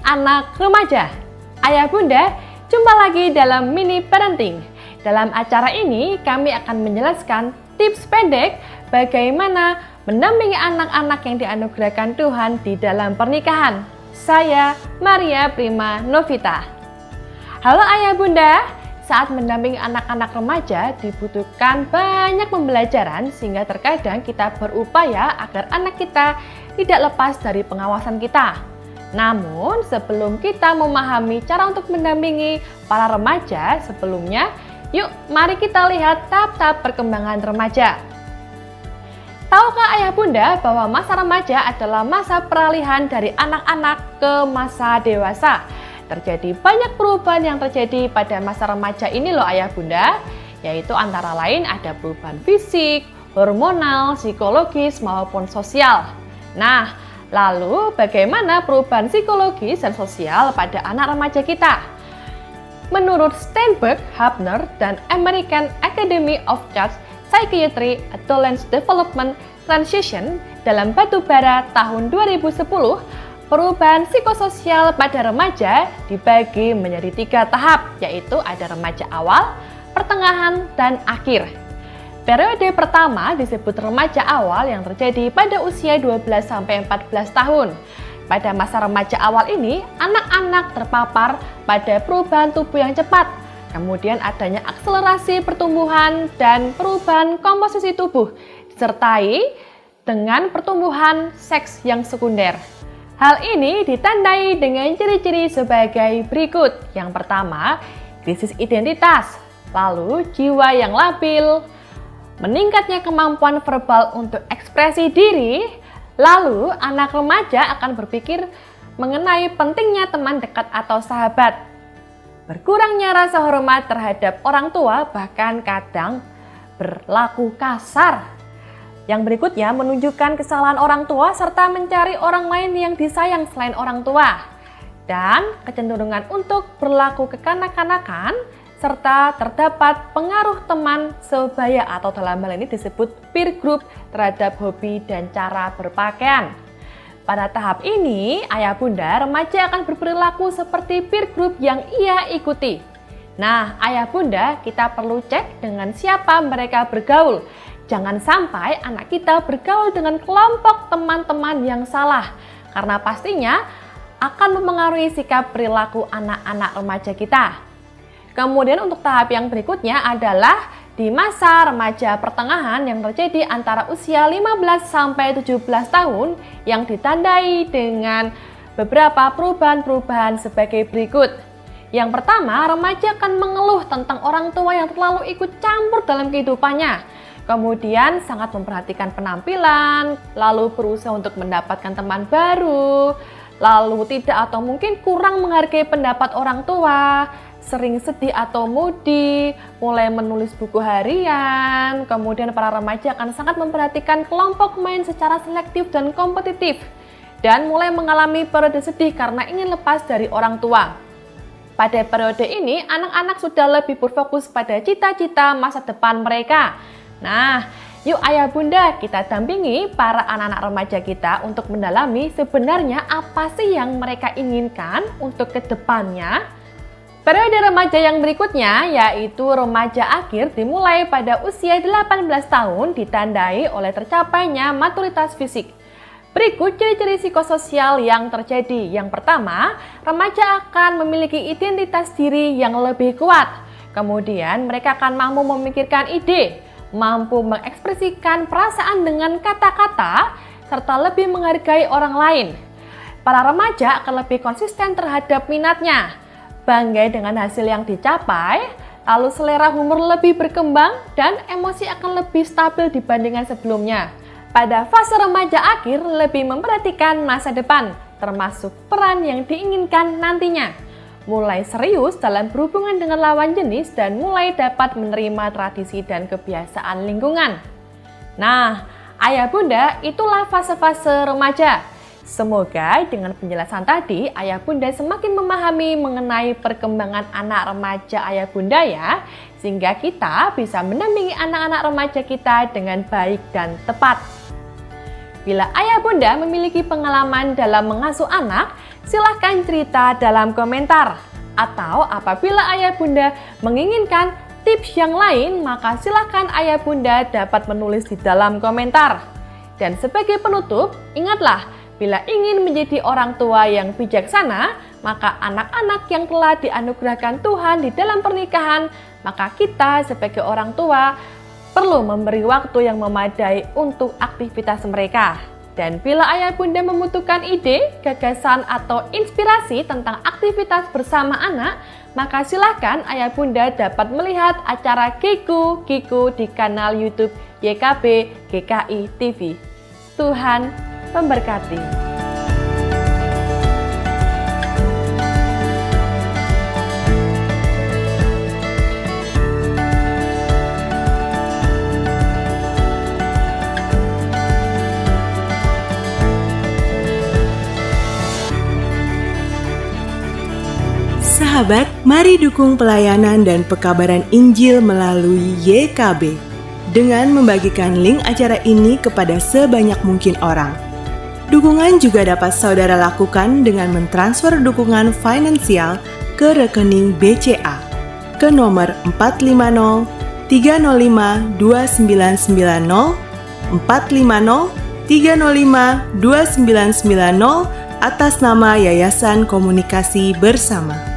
anak remaja. Ayah bunda, jumpa lagi dalam Mini Parenting. Dalam acara ini kami akan menjelaskan tips pendek bagaimana mendampingi anak-anak yang dianugerahkan Tuhan di dalam pernikahan. Saya Maria Prima Novita. Halo ayah bunda, saat mendampingi anak-anak remaja dibutuhkan banyak pembelajaran sehingga terkadang kita berupaya agar anak kita tidak lepas dari pengawasan kita. Namun sebelum kita memahami cara untuk mendampingi para remaja sebelumnya, yuk mari kita lihat tahap-tahap perkembangan remaja. Tahukah ayah bunda bahwa masa remaja adalah masa peralihan dari anak-anak ke masa dewasa? Terjadi banyak perubahan yang terjadi pada masa remaja ini loh ayah bunda, yaitu antara lain ada perubahan fisik, hormonal, psikologis maupun sosial. Nah, lalu bagaimana perubahan psikologis dan sosial pada anak remaja kita? Menurut Steinberg, Hubner, dan American Academy of Child Psychiatry Adolescent Development Transition dalam batu bara tahun 2010, perubahan psikososial pada remaja dibagi menjadi 3 tahap, yaitu ada remaja awal, pertengahan, dan akhir. Periode pertama disebut remaja awal yang terjadi pada usia 12-14 tahun. Pada masa remaja awal ini, anak-anak terpapar pada perubahan tubuh yang cepat, kemudian adanya akselerasi pertumbuhan dan perubahan komposisi tubuh, disertai dengan pertumbuhan seks yang sekunder. Hal ini ditandai dengan ciri-ciri sebagai berikut. Yang pertama, krisis identitas, lalu jiwa yang labil, meningkatnya kemampuan verbal untuk ekspresi diri, lalu anak remaja akan berpikir mengenai pentingnya teman dekat atau sahabat, berkurangnya rasa hormat terhadap orang tua, bahkan kadang berlaku kasar. Yang berikutnya menunjukkan kesalahan orang tua serta mencari orang lain yang disayang selain orang tua. Dan kecenderungan untuk berlaku kekanak-kanakan serta terdapat pengaruh teman sebaya atau dalam hal ini disebut peer group terhadap hobi dan cara berpakaian. Pada tahap ini, ayah bunda remaja akan berperilaku seperti peer group yang ia ikuti. Nah, ayah bunda kita perlu cek dengan siapa mereka bergaul. Jangan sampai anak kita bergaul dengan kelompok teman-teman yang salah, karena pastinya akan mempengaruhi sikap perilaku anak-anak remaja kita. Kemudian untuk tahap yang berikutnya adalah di masa remaja pertengahan yang terjadi antara usia 15-17 tahun yang ditandai dengan beberapa perubahan-perubahan sebagai berikut. Yang pertama, remaja akan mengeluh tentang orang tua yang terlalu ikut campur dalam kehidupannya. Kemudian sangat memperhatikan penampilan, lalu berusaha untuk mendapatkan teman baru, lalu tidak atau mungkin kurang menghargai pendapat orang tua, sering sedih atau moody, mulai menulis buku harian. Kemudian para remaja akan sangat memperhatikan kelompok main secara selektif dan kompetitif, dan mulai mengalami periode sedih karena ingin lepas dari orang tua. Pada periode ini, anak-anak sudah lebih berfokus pada cita-cita masa depan mereka. Nah, yuk ayah bunda kita dampingi para anak-anak remaja kita untuk mendalami sebenarnya apa sih yang mereka inginkan untuk kedepannya. Periode remaja yang berikutnya yaitu remaja akhir dimulai pada usia 18 tahun ditandai oleh tercapainya maturitas fisik. Berikut ciri-ciri psikososial yang terjadi. Yang pertama, remaja akan memiliki identitas diri yang lebih kuat. Kemudian mereka akan mampu memikirkan ide, mampu mengekspresikan perasaan dengan kata-kata, serta lebih menghargai orang lain. Para remaja akan lebih konsisten terhadap minatnya, bangga dengan hasil yang dicapai, lalu selera humor lebih berkembang, dan emosi akan lebih stabil dibandingkan sebelumnya. Pada fase remaja akhir, lebih memperhatikan masa depan, termasuk peran yang diinginkan nantinya. Mulai serius dalam berhubungan dengan lawan jenis dan mulai dapat menerima tradisi dan kebiasaan lingkungan. Nah, ayah bunda, itulah fase-fase remaja. Semoga dengan penjelasan tadi, ayah bunda semakin memahami mengenai perkembangan anak remaja ayah bunda ya, sehingga kita bisa mendampingi anak-anak remaja kita dengan baik dan tepat. Bila ayah bunda memiliki pengalaman dalam mengasuh anak, silahkan cerita dalam komentar. Atau apabila ayah bunda menginginkan tips yang lain, maka silahkan ayah bunda dapat menulis di dalam komentar. Dan sebagai penutup, ingatlah, bila ingin menjadi orang tua yang bijaksana, maka anak-anak yang telah dianugerahkan Tuhan di dalam pernikahan, maka kita sebagai orang tua perlu memberi waktu yang memadai untuk aktivitas mereka. Dan bila ayah bunda membutuhkan ide, gagasan, atau inspirasi tentang aktivitas bersama anak, maka silakan ayah bunda dapat melihat acara Kiku di kanal YouTube YKB GKI TV. Tuhan memberkati. Sahabat, mari dukung pelayanan dan pekabaran Injil melalui YKB dengan membagikan link acara ini kepada sebanyak mungkin orang. Dukungan juga dapat saudara lakukan dengan mentransfer dukungan finansial ke rekening BCA ke nomor 450 305 2990 450 305 2990 atas nama Yayasan Komunikasi Bersama.